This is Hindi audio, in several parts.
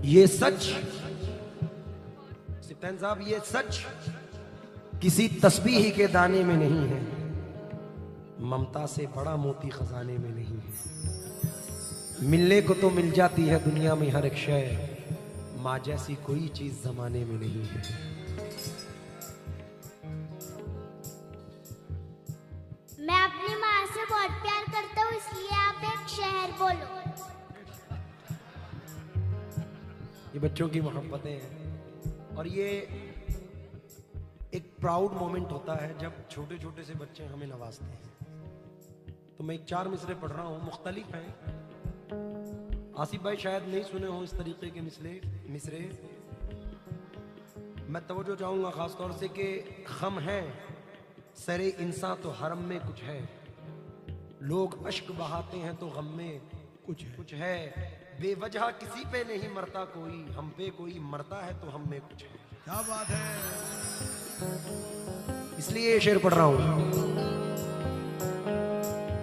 ये सच सिप्तान साहब, ये सच किसी तस्बीह के दाने में नहीं है, ममता से बड़ा मोती खजाने में नहीं है। मिलने को तो मिल जाती है दुनिया में हर एक शय, माँ जैसी कोई चीज जमाने में नहीं है। मैं अपनी माँ से बहुत प्यार करता हूँ, इसलिए आप एक शहर बोलो। ये बच्चों की मोहब्बतें हैं और ये एक प्राउड मोमेंट होता है जब छोटे छोटे से बच्चे हमें नवाजते हैं। तो मैं एक 4 मिसरे पढ़ रहा हूँ, मुख्तलिफ हैं। आसिफ भाई शायद नहीं सुने हो इस तरीके के मिसरे। मैं तवज्जो चाहूँगा ख़ास तौर से कि ख़म है सरे इंसान तो हरम में कुछ है, लोग अश्क बहाते हैं तो गम में कुछ है, बेवजह किसी पे नहीं मरता कोई, हम पे कोई मरता है तो हम में कुछ है। क्या बात है। इसलिए ये शेर पढ़ रहा हूं।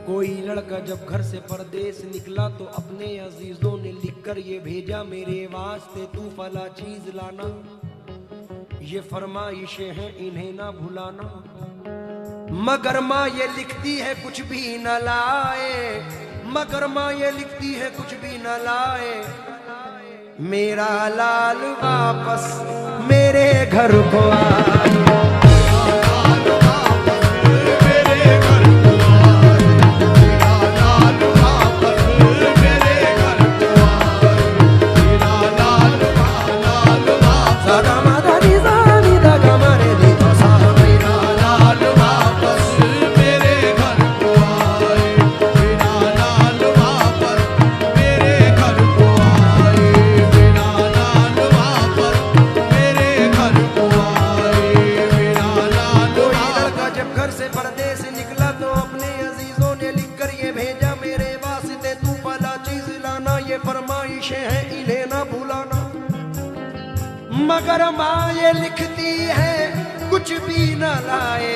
कोई लड़का जब घर से परदेस निकला तो अपने अजीजों ने लिखकर ये भेजा मेरे वास्ते तू फला चीज लाना, ये फरमाइशें हैं इन्हें ना भुलाना। मगर माँ ये लिखती है कुछ भी न लाए, मगर माँ ये लिखती है कुछ भी न लाए, मेरा लाल वापस मेरे घर को आए। मगर माँ ये लिखती है कुछ भी न लाए,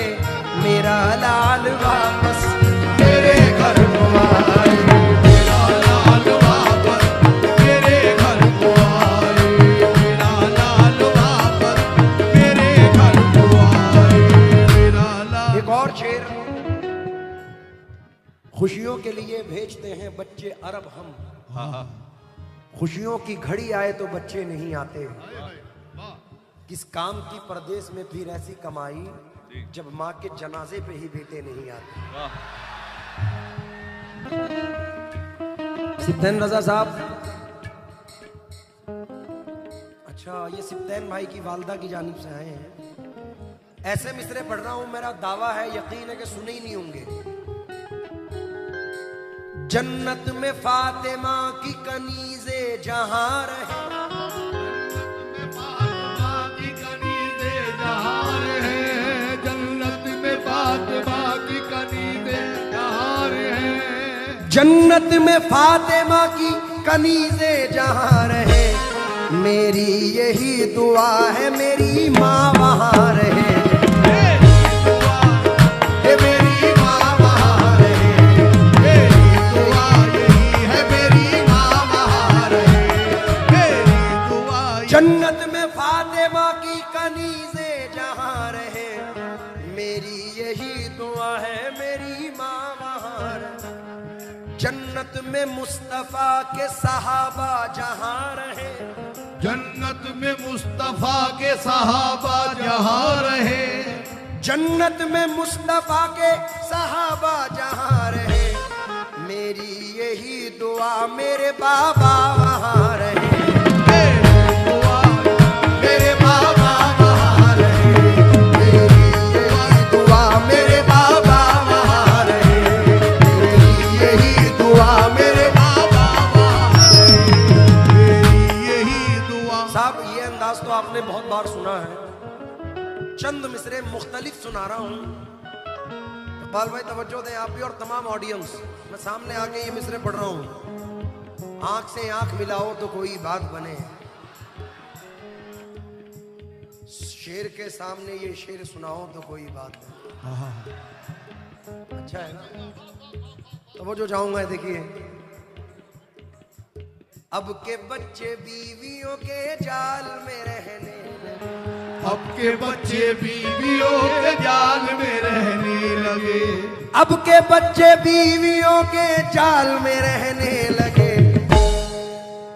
मेरा लाल वापस मेरे घर को आए, मेरा लाल वापस मेरे घर को आए, मेरा लाल वापस मेरे घर को आए, मेरा लाल। एक और शेर। खुशियों के लिए भेजते हैं बच्चे अरब हम, खुशियों की घड़ी आए तो बच्चे नहीं आते। किस काम की परदेश में फिर ऐसी कमाई जब माँ के जनाजे पे ही बेटे नहीं आते। सिप्तान रजा साहब, अच्छा ये सिप्तान भाई की वालदा की जानिब से आए हैं। ऐसे मिसरे पढ़ रहा हूं, मेरा दावा है यकीन है कि सुने ही नहीं होंगे। जन्नत में फातिमा की कनीज़े जहां रहे, जन्नत में फातिमा की कनीज़े जहां रहे, मेरी यही दुआ है मेरी माँ वहां रहे, मेरी माँ वहां रहे, मेरी दुआ यही है मेरी माँ वहां रहे, मेरी दुआ। जन्नत में फातिमा की कनीज़े जहां रहे, मेरी यही दुआ है मेरी माँ वहां रहे। जन्नत में मुस्तफा के सहाबा जहां रहे, जन्नत में मुस्तफा के सहाबा जहां रहे, जन्नत में मुस्तफा के सहाबा जहां रहे, मेरी यही दुआ मेरे बाबा वहां रहे, मेरी दुआ मेरे बाबा वहां रहे, मेरी यही दुआ मेरे बाबा वहां रहे, मेरी यही दुआ मेरे बाबा वहां रहे, मेरी यही दुआ। साहब ये अंदाज तो आपने बहुत बार सुना है, चंद मिसरे मुख्तलिफ सुना रहा हूं। इकबाल भाई तवज्जो दें आप भी और तमाम ऑडियंस। मैं सामने आके ये मिसरे पढ़ रहा हूं। आंख से आंख मिलाओ तो कोई बात बने, शेर के सामने ये शेर सुनाओ तो कोई बात नहीं। अच्छा है ना, तवज्जो चाहूंगा। देखिए अब के बच्चे बीवियों के जाल में रहने लगे। अब के बच्चे बीवियों के जाल में रहने लगे। अब के बच्चे बीवियों के जाल में रहने लगे।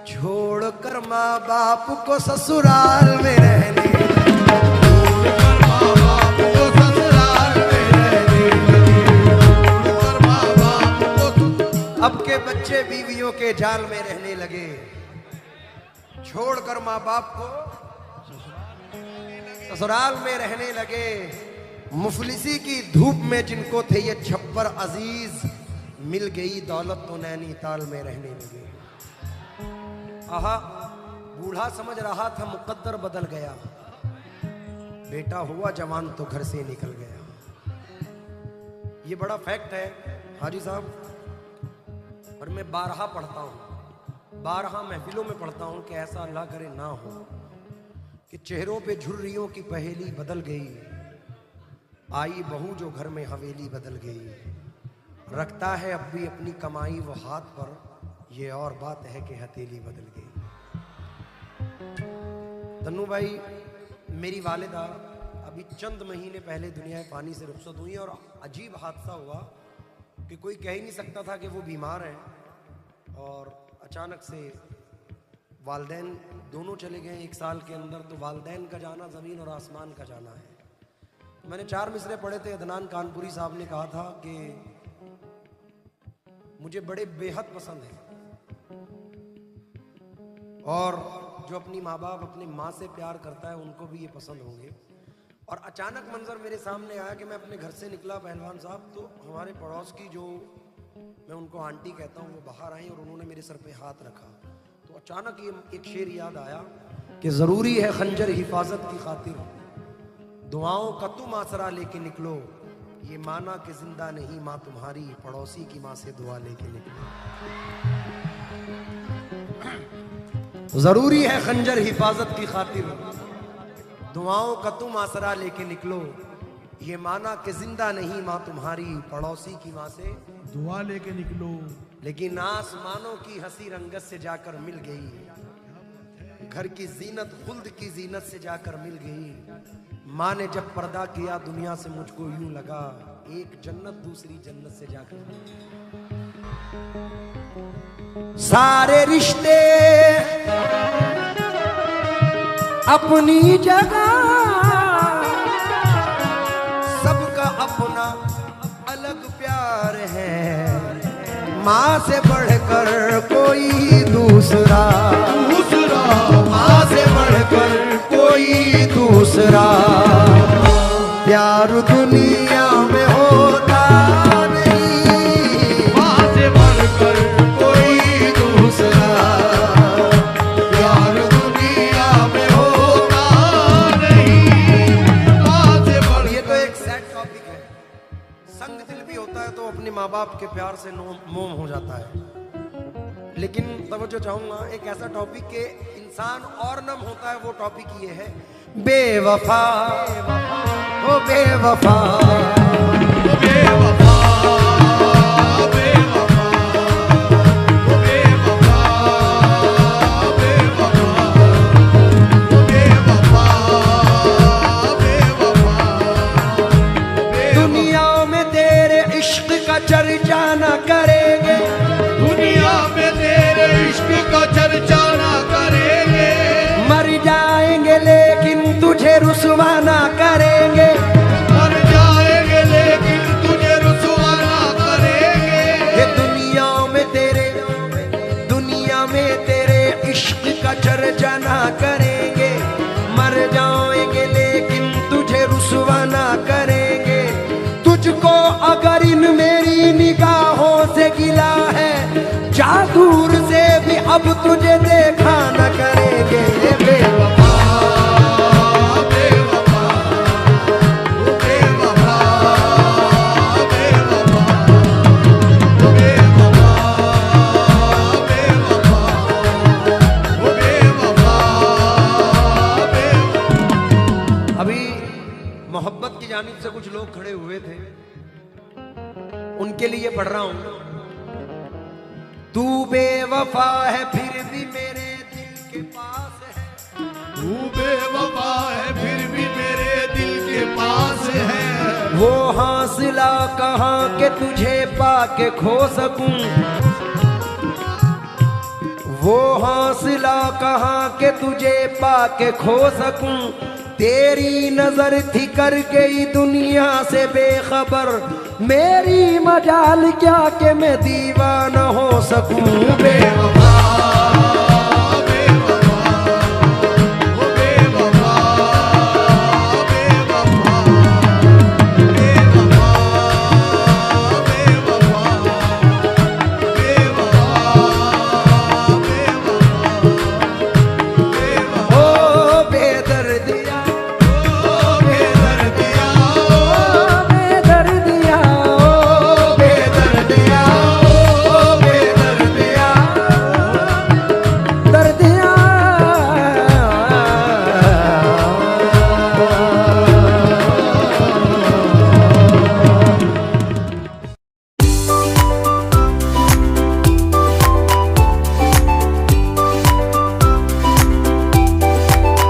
छोड़कर माँ बाप को ससुराल में रहने लगे। छोड़कर माँ बाप को ससुराल में रहने लगे। छोड़कर माँ बाप को। अब के बच्चे बीवियों के जाल में रहने लगे। छोड़कर माँ बाप को ससुराल में रहने लगे। मुफलिसी की धूप में जिनको थे ये छप्पर अजीज, मिल गई दौलत तो नैनीताल में रहने लगे। आहा, बूढ़ा समझ रहा था मुकद्दर बदल गया, बेटा हुआ जवान तो घर से निकल गया। ये बड़ा फैक्ट है हाजी साहब, और मैं बारहा पढ़ता हूँ, बारहा महफिलों में पढ़ता हूँ कि ऐसा अल्लाह करे ना हो कि चेहरों पे झुर्रियों की पहेली बदल गई, आई बहू जो घर में हवेली बदल गई। रखता है अब भी अपनी कमाई वो हाथ पर, ये और बात है कि हथेली बदल गई। तन्नू भाई, मेरी वालिदा अभी चंद महीने पहले दुनिया पानी से रुखसत हुई और अजीब हादसा हुआ कि कोई कह ही नहीं सकता था कि वो बीमार हैं, और अचानक से वालदैन दोनों चले गए 1 साल के अंदर। तो वालदैन का जाना ज़मीन और आसमान का जाना है। मैंने 4 मिसरे पढ़े थे, अदनान कानपुरी साहब ने कहा था कि मुझे बड़े बेहद पसंद है, और जो अपनी माँ बाप अपनी माँ से प्यार करता है उनको भी ये पसंद होंगे। और अचानक मंजर मेरे सामने आया कि मैं अपने घर से निकला पहलवान साहब, तो हमारे पड़ोस की जो मैं उनको आंटी कहता हूँ वो बाहर आई और उन्होंने मेरे सर पे हाथ रखा। तो अचानक ये एक शेर याद आया कि ज़रूरी है खंजर हिफाजत की खातिर, दुआओं का तुम आसरा लेके निकलो, ये माना कि जिंदा नहीं माँ तुम्हारी, पड़ोसी की माँ से दुआ लेके निकलो। जरूरी है खंजर हिफाजत की खातिर, दुआओं का तुम आसरा लेके निकलो, ये माना कि जिंदा नहीं माँ तुम्हारी, पड़ोसी की माँ से दुआ लेके निकलो। लेकिन आसमानों की हंसी रंगत से जाकर मिल गई, घर की जीनत खुल्द की जीनत से जाकर मिल गई। माँ ने जब पर्दा किया दुनिया से मुझको यूं लगा, एक जन्नत दूसरी जन्नत से जाकर मिल गई। सारे रिश्ते अपनी जगह, सबका अपना अलग प्यार है, माँ से बढ़कर कोई दूसरा, माँ से बढ़कर कोई दूसरा प्यार दुनिया में होता नहीं, माँ से बढ़कर कोई दूसरा प्यार दुनिया में होता नहीं, माँ से बढ़कर। ये तो एक सैड टॉपिक है, संग दिल भी होता है तो अपने माँ बाप के प्यार से मोम हो जाता है। लेकिन तवज्जो चाहूंगा, एक ऐसा टॉपिक के इंसान और नम होता है, वो टॉपिक ये है बेवफा, ओ बेवफा, बेवफा, बेवफा, बेवफा, बेवफा, बेवफा। दुनिया में तेरे इश्क का चर्चा न करेंगे, दुनिया में तेरे इश्क का चर्चा ना करेंगे, मर जाएंगे लेकिन तुझे रुसवा ना करेंगे, मर जाएंगे लेकिन तुझे रुसवा ना करेंगे। ये दुनिया में तेरे इश्क का चर्चा ना करेंगे, मर जाएंगे लेकिन तुझे रुसवा ना करेंगे। तुझको अगर इन मेरी निगाहों से गिला है, जा दूर से भी अब तुझे देखा न करेंगे। बेवफा, बेवफा, बेवफा, बेवफा, बेवफा, बेवफा, बेवफा। अभी मोहब्बत की जानिब से कुछ लोग खड़े हुए थे, उनके लिए पढ़ रहा हूं। तू बेवफा है फिर भी मेरे दिल के पास है। तू बेवफा है फिर भी मेरे दिल के पास है। वो हासिला कहाँ के तुझे पाके खो सकूं, वो हासिला कहाँ के तुझे पाके खो सकूं। तेरी नजर थी कर गई दुनिया से बेखबर, मेरी मजाल क्या कि मैं दीवाना हो सकूं। बेवफा